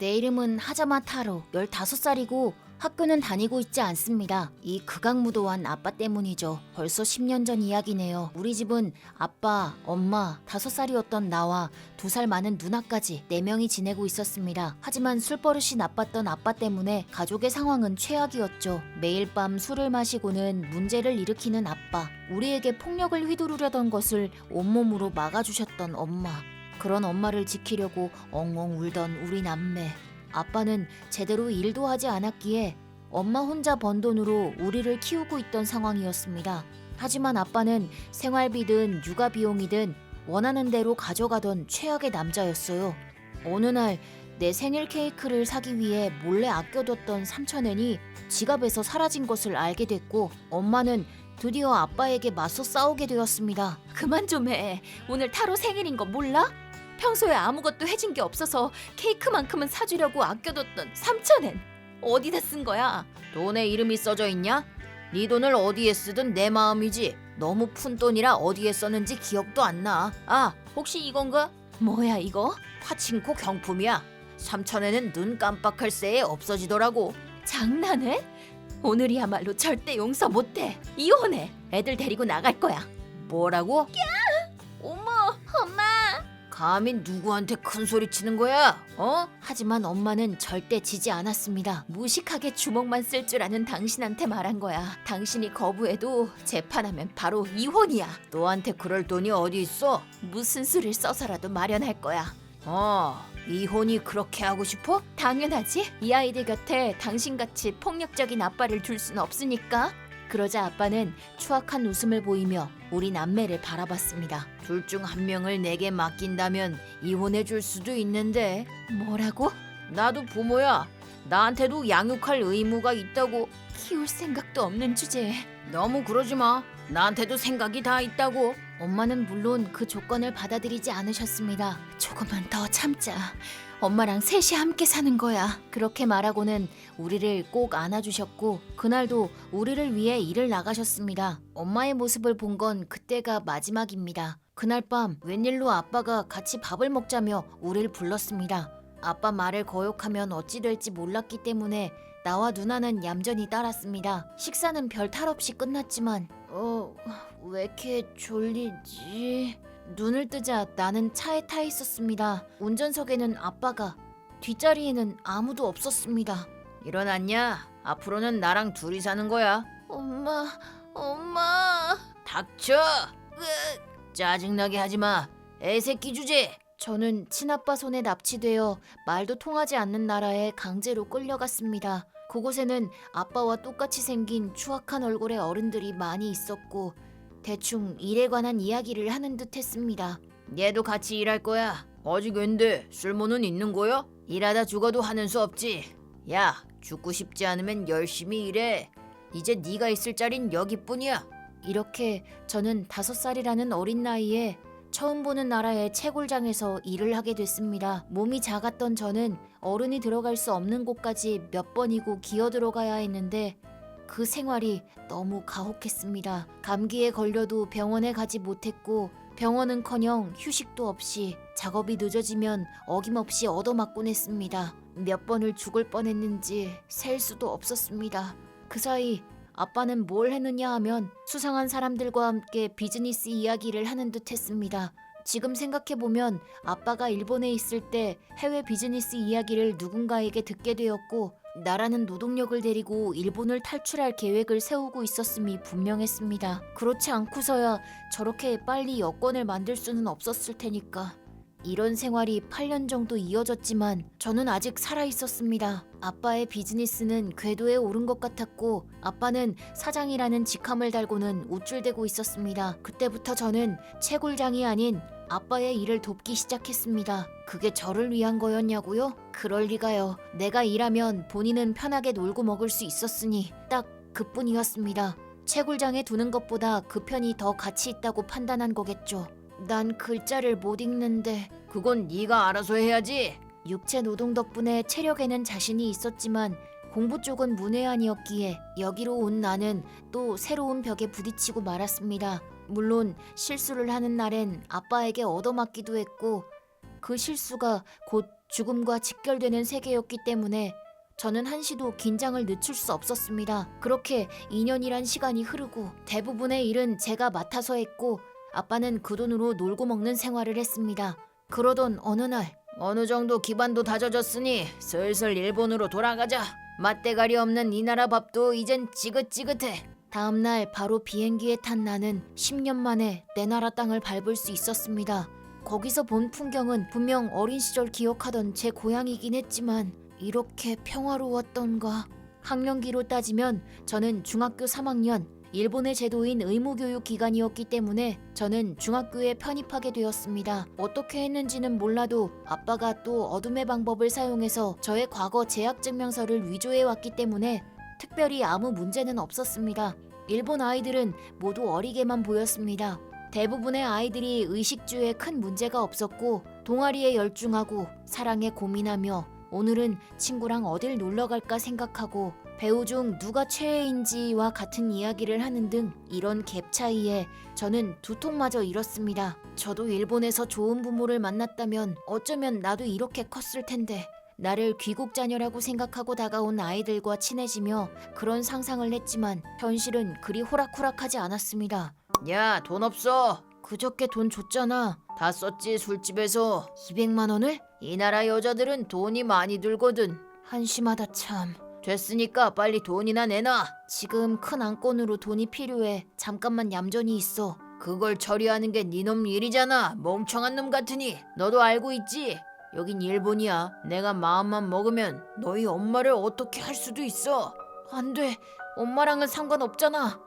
내 이름은 하자마 타로, 15살이고 학교는 다니고 있지 않습니다. 이 극악무도한 아빠 때문이죠. 벌써 10년 전 이야기네요. 우리 집은 아빠, 엄마, 5살이었던 나와 2살 많은 누나까지 4명이 지내고 있었습니다. 하지만 술버릇이 나빴던 아빠 때문에 가족의 상황은 최악이었죠. 매일 밤 술을 마시고는 문제를 일으키는 아빠, 우리에게 폭력을 휘두르려던 것을 온몸으로 막아주셨던 엄마, 그런 엄마를 지키려고 엉엉 울던 우리 남매. 아빠는 제대로 일도 하지 않았기에 엄마 혼자 번 돈으로 우리를 키우고 있던 상황이었습니다. 하지만 아빠는 생활비든 육아 비용이든 원하는 대로 가져가던 최악의 남자였어요. 어느 날 내 생일 케이크를 사기 위해 몰래 아껴뒀던 3,000엔이 지갑에서 사라진 것을 알게 됐고, 엄마는 드디어 아빠에게 맞서 싸우게 되었습니다. 그만 좀 해. 오늘 타로 생일인 거 몰라? 평소에 아무것도 해준 게 없어서 케이크만큼은 사주려고 아껴뒀던 3,000엔 어디다 쓴 거야? 돈에 이름이 써져 있냐? 네 돈을 어디에 쓰든 내 마음이지. 너무 푼 돈이라 어디에 썼는지 기억도 안 나. 아, 혹시 이건가? 뭐야 이거? 파친코 경품이야. 3,000엔은 눈 깜빡할 새에 없어지더라고. 장난해? 오늘이야말로 절대 용서 못해. 이혼해. 애들 데리고 나갈 거야. 뭐라고? 어머, 엄마. 감히 누구한테 큰 소리 치는 거야? 하지만 엄마는 절대 지지 않았습니다. 무식하게 주먹만 쓸 줄 아는 당신한테 말한 거야. 당신이 거부해도 재판하면 바로 이혼이야. 너한테 그럴 돈이 어디 있어? 무슨 수를 써서라도 마련할 거야. 이혼이 그렇게 하고 싶어? 당연하지. 이 아이들 곁에 당신같이 폭력적인 아빠를 둘 순 없으니까. 그러자 아빠는 추악한 웃음을 보이며 우리 남매를 바라봤습니다. 둘 중 한 명을 내게 맡긴다면 이혼해 줄 수도 있는데. 뭐라고? 나도 부모야. 나한테도 양육할 의무가 있다고. 키울 생각도 없는 주제에 너무 그러지 마. 나한테도 생각이 다 있다고. 엄마는 물론 그 조건을 받아들이지 않으셨습니다. 조금만 더 참자. 엄마랑 셋이 함께 사는 거야. 그렇게 말하고는 우리를 꼭 안아주셨고, 그날도 우리를 위해 일을 나가셨습니다. 엄마의 모습을 본 건 그때가 마지막입니다. 그날 밤 웬일로 아빠가 같이 밥을 먹자며 우리를 불렀습니다. 아빠 말을 거역하면 어찌 될지 몰랐기 때문에 나와 누나는 얌전히 따랐습니다. 식사는 별 탈 없이 끝났지만 왜 이렇게 졸리지? 눈을 뜨자 나는 차에 타 있었습니다. 운전석에는 아빠가, 뒷자리에는 아무도 없었습니다. 일어났냐? 앞으로는 나랑 둘이 사는 거야. 엄마. 닥쳐! 짜증나게 하지 마. 애새끼 주제. 저는 친아빠 손에 납치되어 말도 통하지 않는 나라에 강제로 끌려갔습니다. 그곳에는 아빠와 똑같이 생긴 추악한 얼굴의 어른들이 많이 있었고, 대충 일에 관한 이야기를 하는 듯 했습니다. 얘도 같이 일할 거야. 아직 웬데 쓸모는 있는 거야? 일하다 죽어도 하는 수 없지. 야, 죽고 싶지 않으면 열심히 일해. 이제 네가 있을 자린 여기뿐이야. 이렇게 저는 5살이라는 어린 나이에 처음 보는 나라의 채굴장에서 일을 하게 됐습니다. 몸이 작았던 저는 어른이 들어갈 수 없는 곳까지 몇 번이고 기어 들어가야 했는데 그 생활이 너무 가혹했습니다. 감기에 걸려도 병원에 가지 못했고, 병원은커녕 휴식도 없이 작업이 늦어지면 어김없이 얻어맞곤 했습니다. 몇 번을 죽을 뻔했는지 셀 수도 없었습니다. 그 사이 아빠는 뭘 했느냐 하면 수상한 사람들과 함께 비즈니스 이야기를 하는 듯 했습니다. 지금 생각해보면 아빠가 일본에 있을 때 해외 비즈니스 이야기를 누군가에게 듣게 되었고, 나라는 노동력을 데리고 일본을 탈출할 계획을 세우고 있었음이 분명했습니다. 그렇지 않고서야 저렇게 빨리 여권을 만들 수는 없었을 테니까. 이런 생활이 8년 정도 이어졌지만 저는 아직 살아있었습니다. 아빠의 비즈니스는 궤도에 오른 것 같았고, 아빠는 사장이라는 직함을 달고는 우쭐대고 있었습니다. 그때부터 저는 채굴장이 아닌 아빠의 일을 돕기 시작했습니다. 그게 저를 위한 거였냐고요? 그럴 리가요. 내가 일하면 본인은 편하게 놀고 먹을 수 있었으니 딱 그뿐이었습니다. 채굴장에 두는 것보다 그 편이 더 가치 있다고 판단한 거겠죠. 난 글자를 못 읽는데. 그건 네가 알아서 해야지. 육체 노동 덕분에 체력에는 자신이 있었지만 공부 쪽은 문외한이었기에 여기로 온 나는 또 새로운 벽에 부딪히고 말았습니다. 물론 실수를 하는 날엔 아빠에게 얻어맞기도 했고, 그 실수가 곧 죽음과 직결되는 세계였기 때문에 저는 한시도 긴장을 늦출 수 없었습니다. 그렇게 2년이란 시간이 흐르고 대부분의 일은 제가 맡아서 했고 아빠는 그 돈으로 놀고 먹는 생활을 했습니다. 그러던 어느 날 어느 정도 기반도 다져졌으니 슬슬 일본으로 돌아가자. 맛대가리 없는 이 나라 밥도 이젠 지긋지긋해. 다음날 바로 비행기에 탄 나는 10년 만에 내 나라 땅을 밟을 수 있었습니다. 거기서 본 풍경은 분명 어린 시절 기억하던 제 고향이긴 했지만 이렇게 평화로웠던가. 학년기로 따지면 저는 중학교 3학년, 일본의 제도인 의무교육 기간이었기 때문에 저는 중학교에 편입하게 되었습니다. 어떻게 했는지는 몰라도 아빠가 또 어둠의 방법을 사용해서 저의 과거 재학증명서를 위조해왔기 때문에 특별히 아무 문제는 없었습니다. 일본 아이들은 모두 어리게만 보였습니다. 대부분의 아이들이 의식주에 큰 문제가 없었고 동아리에 열중하고 사랑에 고민하며 오늘은 친구랑 어딜 놀러 갈까 생각하고 배우 중 누가 최애인지와 같은 이야기를 하는 등 이런 갭 차이에 저는 두통마저 잃었습니다. 저도 일본에서 좋은 부모를 만났다면 어쩌면 나도 이렇게 컸을 텐데 나를 귀국 자녀라고 생각하고 다가온 아이들과 친해지며 그런 상상을 했지만 현실은 그리 호락호락하지 않았습니다. 야, 돈 없어. 그저께 돈 줬잖아. 다 썼지, 술집에서. 200만 원을? 이 나라 여자들은 돈이 많이 들거든. 한심하다 참. 됐으니까 빨리 돈이나 내놔. 지금 큰 안건으로 돈이 필요해. 잠깐만 얌전히 있어. 그걸 처리하는 게 니놈 일이잖아. 멍청한 놈 같으니. 너도 알고 있지? 여긴 일본이야. 내가 마음만 먹으면 너희 엄마를 어떻게 할 수도 있어. 안 돼. 엄마랑은 상관없잖아.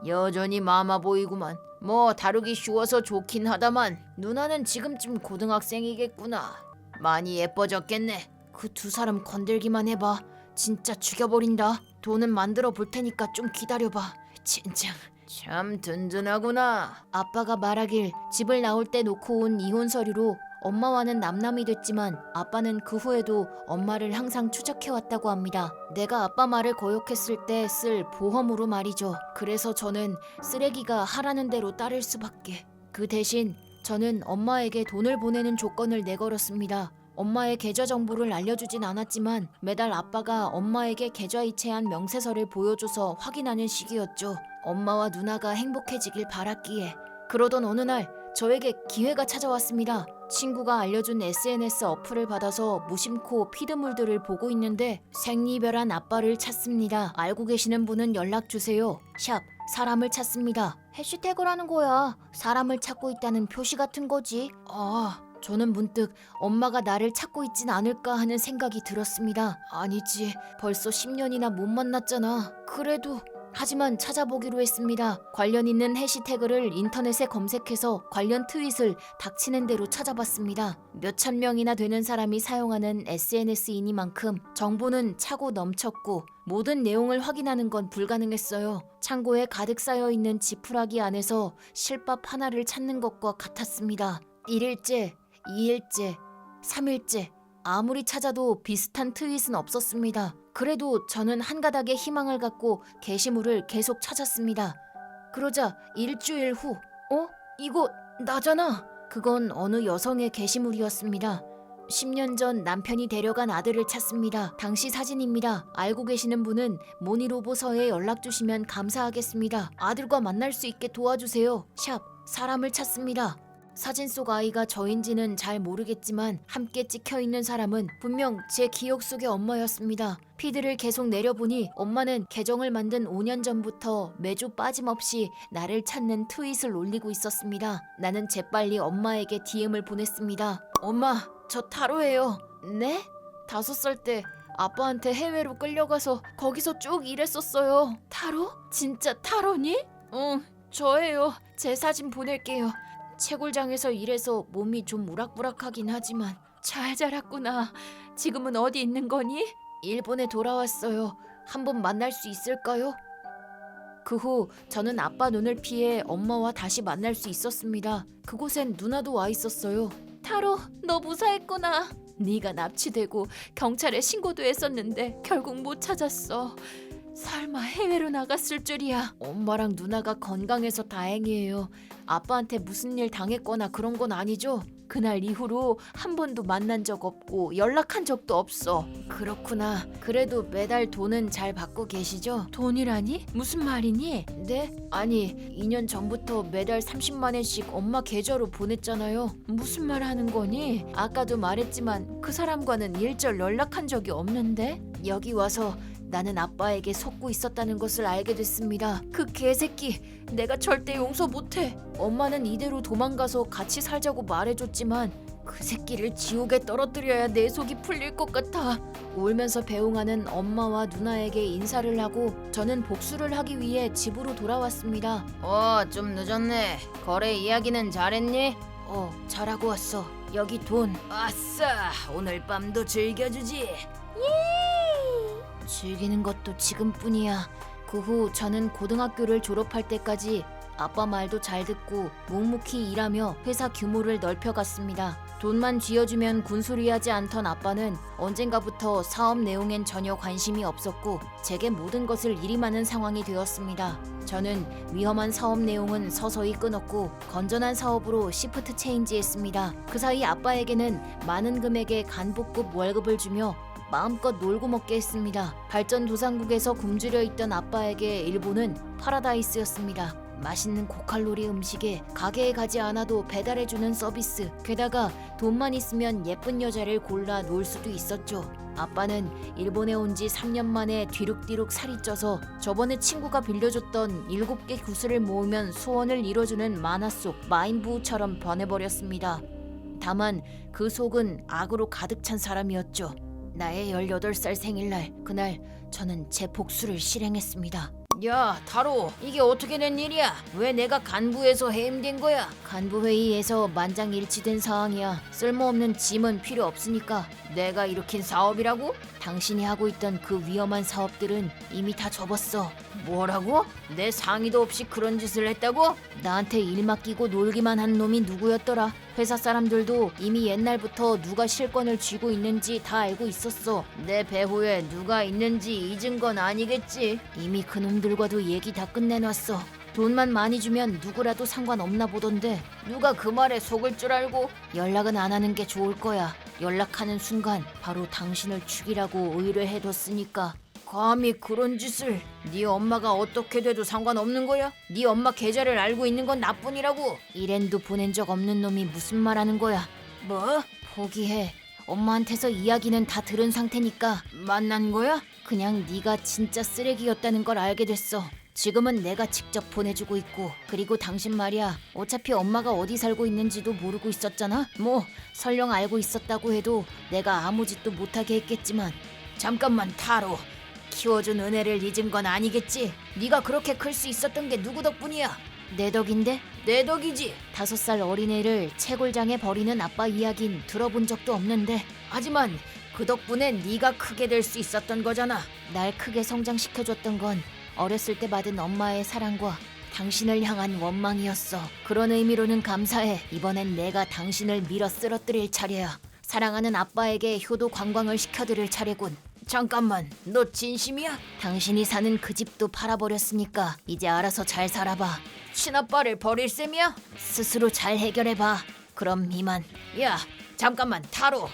여전히 마마 보이구만. 뭐 다루기 쉬워서 좋긴 하다만 누나는 지금쯤 고등학생이겠구나. 많이 예뻐졌겠네. 그 두 사람 건들기만 해봐. 진짜 죽여버린다. 돈은 만들어 볼 테니까 좀 기다려봐. 진짜 참 든든하구나. 아빠가 말하길 집을 나올 때 놓고 온 이혼 서류로 엄마와는 남남이 됐지만 아빠는 그 후에도 엄마를 항상 추적해왔다고 합니다. 내가 아빠 말을 거역했을 때 쓸 보험으로 말이죠. 그래서 저는 쓰레기가 하라는 대로 따를 수밖에. 그 대신 저는 엄마에게 돈을 보내는 조건을 내걸었습니다. 엄마의 계좌 정보를 알려주진 않았지만 매달 아빠가 엄마에게 계좌이체한 명세서를 보여줘서 확인하는 식이었죠. 엄마와 누나가 행복해지길 바랐기에. 그러던 어느 날 저에게 기회가 찾아왔습니다. 친구가 알려준 SNS 어플을 받아서 무심코 피드물들을 보고 있는데 생리별한 아빠를 찾습니다. 알고 계시는 분은 연락주세요. 샵 사람을 찾습니다. 해시태그라는 거야. 사람을 찾고 있다는 표시 같은 거지. 저는 문득 엄마가 나를 찾고 있진 않을까 하는 생각이 들었습니다. 아니지, 벌써 10년이나 못 만났잖아. 그래도 하지만 찾아보기로 했습니다. 관련 있는 해시태그를 인터넷에 검색해서 관련 트윗을 닥치는 대로 찾아봤습니다. 몇천 명이나 되는 사람이 사용하는 SNS이니만큼 정보는 차고 넘쳤고 모든 내용을 확인하는 건 불가능했어요. 창고에 가득 쌓여있는 지푸라기 안에서 실밥 하나를 찾는 것과 같았습니다. 1일째, 2일째, 3일째 아무리 찾아도 비슷한 트윗은 없었습니다. 그래도 저는 한 가닥의 희망을 갖고 게시물을 계속 찾았습니다. 그러자 일주일 후, 이거 나잖아. 그건 어느 여성의 게시물이었습니다. 10년 전 남편이 데려간 아들을 찾습니다. 당시 사진입니다. 알고 계시는 분은 모니로보서에 연락 주시면 감사하겠습니다. 아들과 만날 수 있게 도와주세요. 샵 사람을 찾습니다. 사진 속 아이가 저인지는 잘 모르겠지만 함께 찍혀있는 사람은 분명 제 기억 속의 엄마였습니다. 피드를 계속 내려보니 엄마는 계정을 만든 5년 전부터 매주 빠짐없이 나를 찾는 트윗을 올리고 있었습니다. 나는 재빨리 엄마에게 DM을 보냈습니다. 엄마, 저 타로예요. 네? 5살 때 아빠한테 해외로 끌려가서 거기서 쭉 일했었어요. 타로? 진짜 타로니? 응, 저예요. 제 사진 보낼게요. 채굴장에서 일해서 몸이 좀 우락부락하긴 하지만 잘 자랐구나. 지금은 어디 있는 거니? 일본에 돌아왔어요. 한번 만날 수 있을까요? 그 후 저는 아빠 눈을 피해 엄마와 다시 만날 수 있었습니다. 그곳엔 누나도 와 있었어요. 타로, 너 무사했구나. 네가 납치되고 경찰에 신고도 했었는데 결국 못 찾았어. 설마 해외로 나갔을 줄이야. 엄마랑 누나가 건강해서 다행이에요. 아빠한테 무슨 일 당했거나 그런 건 아니죠? 그날 이후로 한 번도 만난 적 없고 연락한 적도 없어. 그렇구나. 그래도 매달 돈은 잘 받고 계시죠? 돈이라니? 무슨 말이니? 네? 아니 2년 전부터 매달 30만 원씩 엄마 계좌로 보냈잖아요. 무슨 말 하는 거니? 아까도 말했지만 그 사람과는 일절 연락한 적이 없는데? 여기 와서 나는 아빠에게 속고 있었다는 것을 알게 됐습니다. 그 개새끼 내가 절대 용서 못해. 엄마는 이대로 도망가서 같이 살자고 말해줬지만 그 새끼를 지옥에 떨어뜨려야 내 속이 풀릴 것 같아. 울면서 배웅하는 엄마와 누나에게 인사를 하고 저는 복수를 하기 위해 집으로 돌아왔습니다. 좀 늦었네. 거래 이야기는 잘했니? 잘하고 왔어. 여기 돈. 아싸, 오늘 밤도 즐겨주지. 즐기는 것도 지금뿐이야. 그 후 저는 고등학교를 졸업할 때까지 아빠 말도 잘 듣고 묵묵히 일하며 회사 규모를 넓혀갔습니다. 돈만 쥐어주면 군소리하지 않던 아빠는 언젠가부터 사업 내용엔 전혀 관심이 없었고 제게 모든 것을 일임하는 상황이 되었습니다. 저는 위험한 사업 내용은 서서히 끊었고 건전한 사업으로 시프트 체인지했습니다. 그 사이 아빠에게는 많은 금액의 간부급 월급을 주며 마음껏 놀고 먹게 했습니다. 발전도상국에서 굶주려 있던 아빠에게 일본은 파라다이스였습니다. 맛있는 고칼로리 음식에 가게에 가지 않아도 배달해주는 서비스, 게다가 돈만 있으면 예쁜 여자를 골라 놀 수도 있었죠. 아빠는 일본에 온 지 3년 만에 뒤룩뒤룩 살이 쪄서 저번에 친구가 빌려줬던 7개 구슬을 모으면 소원을 이뤄주는 만화 속 마인부우처럼 변해버렸습니다. 다만 그 속은 악으로 가득 찬 사람이었죠. 나의 18살 생일날, 그날 저는 제 복수를 실행했습니다. 야, 타로, 이게 어떻게 된 일이야? 왜 내가 간부에서 해임된 거야? 간부 회의에서 만장일치된 사항이야. 쓸모없는 짐은 필요 없으니까. 내가 일으킨 사업이라고? 당신이 하고 있던 그 위험한 사업들은 이미 다 접었어. 뭐라고? 내 상의도 없이 그런 짓을 했다고? 나한테 일 맡기고 놀기만 한 놈이 누구였더라? 회사 사람들도 이미 옛날부터 누가 실권을 쥐고 있는지 다 알고 있었어. 내 배후에 누가 있는지 잊은 건 아니겠지? 이미 그놈들과도 얘기 다 끝내놨어. 돈만 많이 주면 누구라도 상관없나 보던데 누가 그 말에 속을 줄 알고? 연락은 안 하는 게 좋을 거야. 연락하는 순간 바로 당신을 죽이라고 의뢰해뒀으니까. 감히 그런 짓을. 네 엄마가 어떻게 돼도 상관없는 거야? 네 엄마 계좌를 알고 있는 건 나뿐이라고. 1엔도 보낸 적 없는 놈이 무슨 말하는 거야? 뭐? 포기해. 엄마한테서 이야기는 다 들은 상태니까. 만난 거야? 그냥 네가 진짜 쓰레기였다는 걸 알게 됐어. 지금은 내가 직접 보내주고 있고, 그리고 당신 말이야, 어차피 엄마가 어디 살고 있는지도 모르고 있었잖아? 뭐 설령 알고 있었다고 해도 내가 아무 짓도 못하게 했겠지만. 잠깐만, 타로, 키워준 은혜를 잊은 건 아니겠지? 네가 그렇게 클 수 있었던 게 누구 덕분이야? 내 덕인데? 내 덕이지. 5살 어린애를 채굴장에 버리는 아빠 이야긴 들어본 적도 없는데, 하지만 그 덕분에 네가 크게 될 수 있었던 거잖아. 날 크게 성장시켜줬던 건 어렸을 때 받은 엄마의 사랑과 당신을 향한 원망이었어. 그런 의미로는 감사해. 이번엔 내가 당신을 밀어 쓰러뜨릴 차례야. 사랑하는 아빠에게 효도 관광을 시켜드릴 차례군. 잠깐만, 너 진심이야? 당신이 사는 그 집도 팔아버렸으니까 이제 알아서 잘 살아봐. 친아빠를 버릴 셈이야? 스스로 잘 해결해봐. 그럼 이만. 야, 잠깐만, 타로.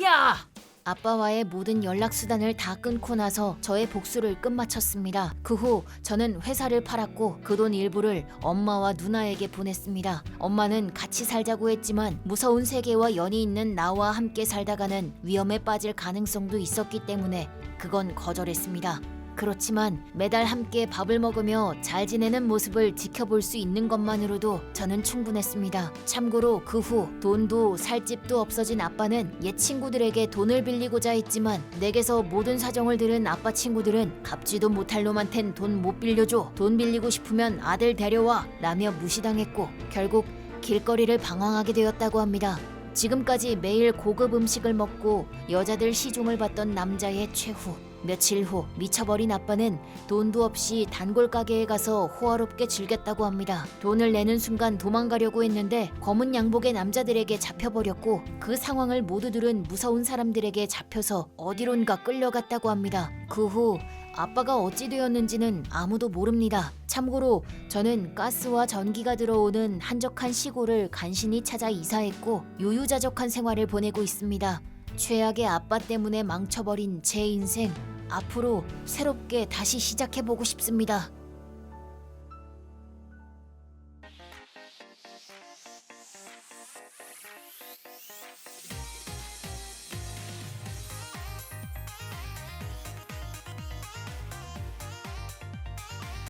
야! 아빠와의 모든 연락수단을 다 끊고 나서 저의 복수를 끝마쳤습니다. 그 후 저는 회사를 팔았고 그 돈 일부를 엄마와 누나에게 보냈습니다. 엄마는 같이 살자고 했지만 무서운 세계와 연이 있는 나와 함께 살다가는 위험에 빠질 가능성도 있었기 때문에 그건 거절했습니다. 그렇지만 매달 함께 밥을 먹으며 잘 지내는 모습을 지켜볼 수 있는 것만으로도 저는 충분했습니다. 참고로 그 후 돈도 살 집도 없어진 아빠는 옛 친구들에게 돈을 빌리고자 했지만 내게서 모든 사정을 들은 아빠 친구들은 갚지도 못할 놈한텐 돈 못 빌려줘. 돈 빌리고 싶으면 아들 데려와 라며 무시당했고 결국 길거리를 방황하게 되었다고 합니다. 지금까지 매일 고급 음식을 먹고 여자들 시중을 봤던 남자의 최후. 며칠 후 미쳐버린 아빠는 돈도 없이 단골 가게에 가서 호화롭게 즐겼다고 합니다. 돈을 내는 순간 도망가려고 했는데 검은 양복의 남자들에게 잡혀버렸고 그 상황을 모두 들은 무서운 사람들에게 잡혀서 어디론가 끌려갔다고 합니다. 그 후 아빠가 어찌 되었는지는 아무도 모릅니다. 참고로 저는 가스와 전기가 들어오는 한적한 시골을 간신히 찾아 이사했고 유유자적한 생활을 보내고 있습니다. 최악의 아빠 때문에 망쳐버린 제 인생, 앞으로 새롭게 다시 시작해보고 싶습니다.